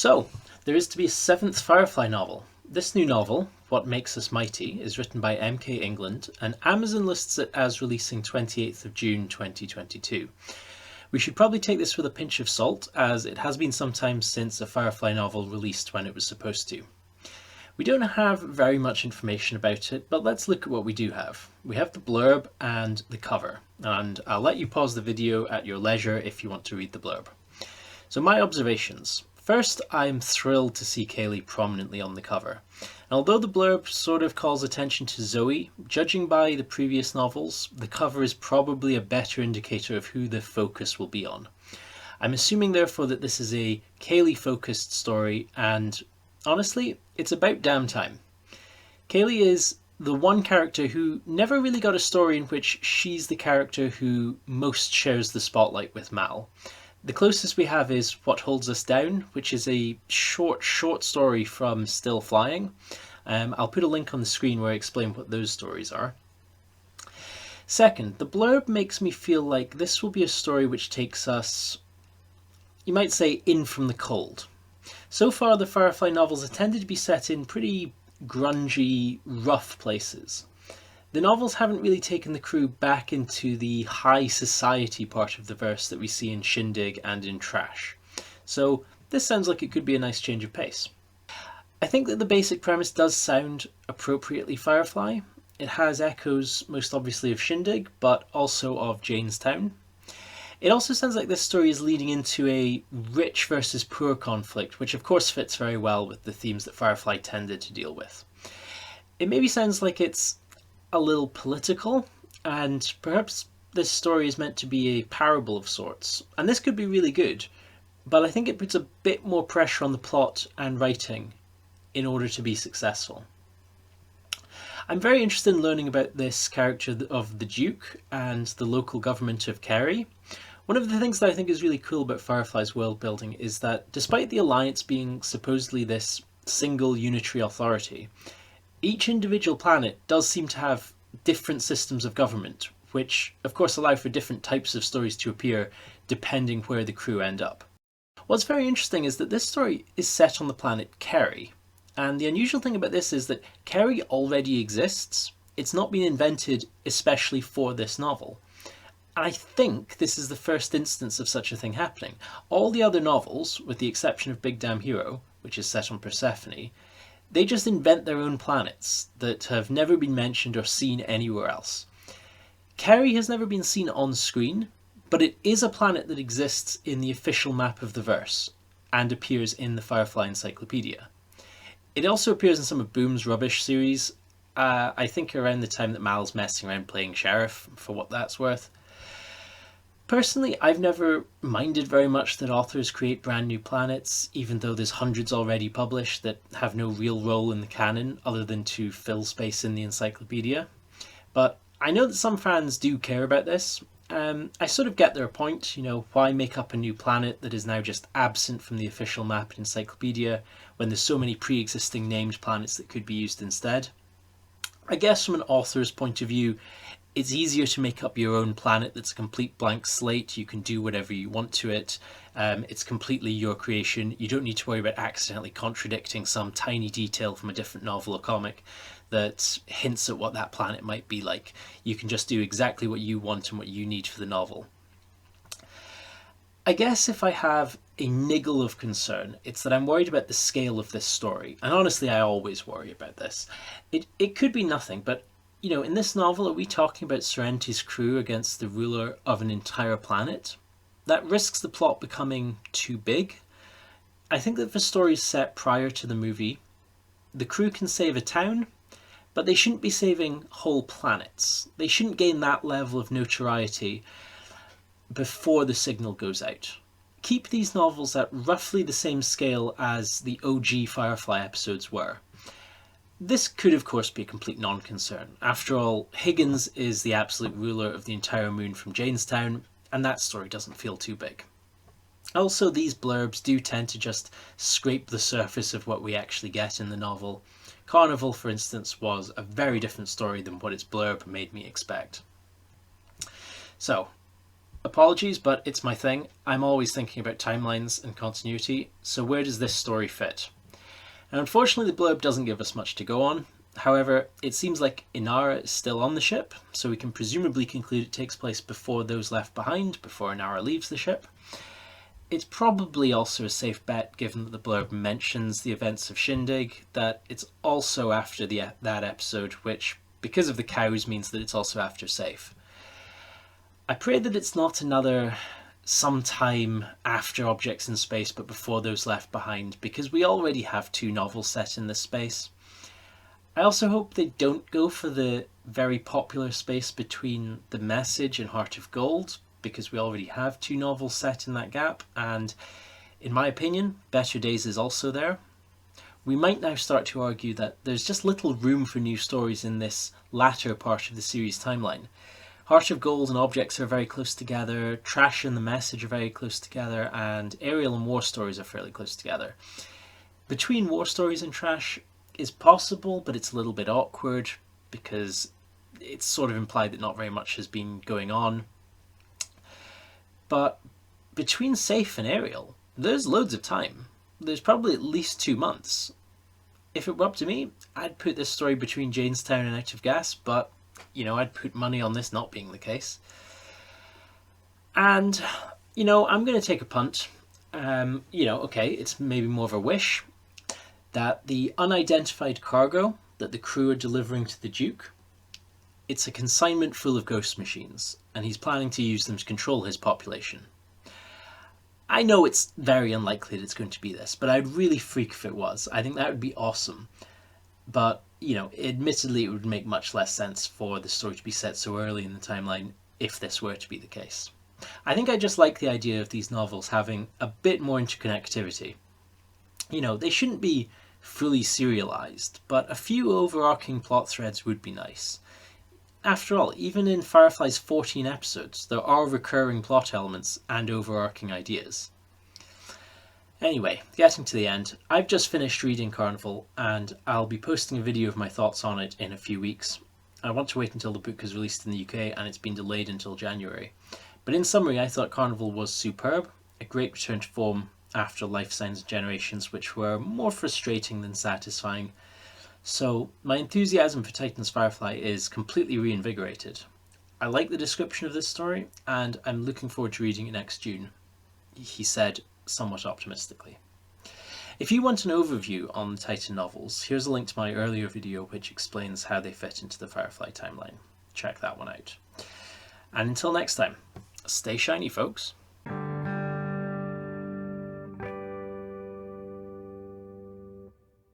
So, there is to be a 7th Firefly novel. This new novel, What Makes Us Mighty, is written by M.K. England, and Amazon lists it as releasing 28th of June 2022. We should probably take this with a pinch of salt, as it has been some time since a Firefly novel released when it was supposed to. We don't have very much information about it, but let's look at what we do have. We have the blurb and the cover, and I'll let you pause the video at your leisure if you want to read the blurb. So my observations. First, I'm thrilled to see Kaylee prominently on the cover. And although the blurb sort of calls attention to Zoe, judging by the previous novels, the cover is probably a better indicator of who the focus will be on. I'm assuming therefore that this is a Kaylee focused story, and honestly, it's about damn time. Kaylee is the one character who never really got a story in which she's the character who most shares the spotlight with Mal. The closest we have is What Holds Us Down, which is a short story from Still Flying. I'll put a link on the screen where I explain what those stories are. Second, the blurb makes me feel like this will be a story which takes us, you might say, in from the cold. So far, the Firefly novels have tended to be set in pretty grungy, rough places. The novels haven't really taken the crew back into the high society part of the verse that we see in Shindig and in Trash. So this sounds like it could be a nice change of pace. I think that the basic premise does sound appropriately Firefly. It has echoes most obviously of Shindig, but also of Janestown. It also sounds like this story is leading into a rich versus poor conflict, which of course fits very well with the themes that Firefly tended to deal with. It maybe sounds like it's a little political, and perhaps this story is meant to be a parable of sorts, and this could be really good, but I think it puts a bit more pressure on the plot and writing in order to be successful. I'm very interested in learning about this character of the Duke and the local government of Kerry. One of the things that I think is really cool about Firefly's world building is that despite the Alliance being supposedly this single unitary authority, each individual planet does seem to have different systems of government, which of course allow for different types of stories to appear depending where the crew end up. What's very interesting is that this story is set on the planet Kerry, and the unusual thing about this is that Kerry already exists. It's not been invented especially for this novel. And I think this is the first instance of such a thing happening. All the other novels, with the exception of Big Damn Hero, which is set on Persephone, they just invent their own planets that have never been mentioned or seen anywhere else. Kerry has never been seen on screen, but it is a planet that exists in the official map of the verse and appears in the Firefly Encyclopedia. It also appears in some of Boom's Rubbish series, I think around the time that Mal's messing around playing sheriff, for what that's worth. Personally, I've never minded very much that authors create brand new planets, even though there's hundreds already published that have no real role in the canon other than to fill space in the encyclopedia. But I know that some fans do care about this. I sort of get their point, why make up a new planet that is now just absent from the official map and encyclopedia when there's so many pre-existing named planets that could be used instead. I guess from an author's point of view, it's easier to make up your own planet that's a complete blank slate. You can do whatever you want to it. It's completely your creation. You don't need to worry about accidentally contradicting some tiny detail from a different novel or comic that hints at what that planet might be like. You can just do exactly what you want and what you need for the novel. I guess if I have a niggle of concern, it's that I'm worried about the scale of this story. And honestly, I always worry about this. It could be nothing, but in this novel, are we talking about Serenity's crew against the ruler of an entire planet? That risks the plot becoming too big. I think that for stories set prior to the movie, the crew can save a town, but they shouldn't be saving whole planets. They shouldn't gain that level of notoriety before the signal goes out. Keep these novels at roughly the same scale as the OG Firefly episodes were. This could of course be a complete non-concern. After all, Higgins is the absolute ruler of the entire moon from Janestown, and that story doesn't feel too big. Also, these blurbs do tend to just scrape the surface of what we actually get in the novel. Carnival, for instance, was a very different story than what its blurb made me expect. So, Apologies, but it's my thing. I'm always thinking about timelines and continuity, so where does this story fit? And unfortunately, the blurb doesn't give us much to go on. However, it seems like Inara is still on the ship, so we can presumably conclude it takes place before those left behind, before Inara leaves the ship. It's probably also a safe bet, given that the blurb mentions the events of Shindig, that it's also after that episode, which, because of the cows, means that it's also after Safe. I pray that it's not another sometime after Objects in Space but before those left behind, because we already have 2 novels set in this space. I also hope they don't go for the very popular space between The Message and Heart of Gold, because we already have 2 novels set in that gap, and in my opinion, Better Days is also there. We might now start to argue that there's just little room for new stories in this latter part of the series timeline. Heart of Gold and Objects are very close together, Trash and The Message are very close together, and Ariel and War Stories are fairly close together. Between War Stories and Trash is possible, but it's a little bit awkward because it's sort of implied that not very much has been going on. But between Safe and Ariel, there's loads of time. There's probably at least 2 months. If it were up to me, I'd put this story between Janestown and Out of Gas, but, I'd put money on this not being the case. And, I'm going to take a punt. Okay, it's maybe more of a wish that the unidentified cargo that the crew are delivering to the Duke, it's a consignment full of ghost machines, and he's planning to use them to control his population. I know it's very unlikely that it's going to be this, but I'd really freak if it was. I think that would be awesome. But, admittedly it would make much less sense for the story to be set so early in the timeline if this were to be the case. I think I just like the idea of these novels having a bit more interconnectivity. They shouldn't be fully serialized, but a few overarching plot threads would be nice. After all, even in Firefly's 14 episodes, there are recurring plot elements and overarching ideas. Anyway, getting to the end, I've just finished reading Carnival, and I'll be posting a video of my thoughts on it in a few weeks. I want to wait until the book is released in the UK, and it's been delayed until January. But in summary, I thought Carnival was superb, a great return to form after Life Signs and Generations, which were more frustrating than satisfying. So my enthusiasm for Titan's Firefly is completely reinvigorated. I like the description of this story, and I'm looking forward to reading it next June, he said somewhat optimistically. If you want an overview on the Titan novels, here's a link to my earlier video which explains how they fit into the Firefly timeline. Check that one out. And until next time, stay shiny, folks.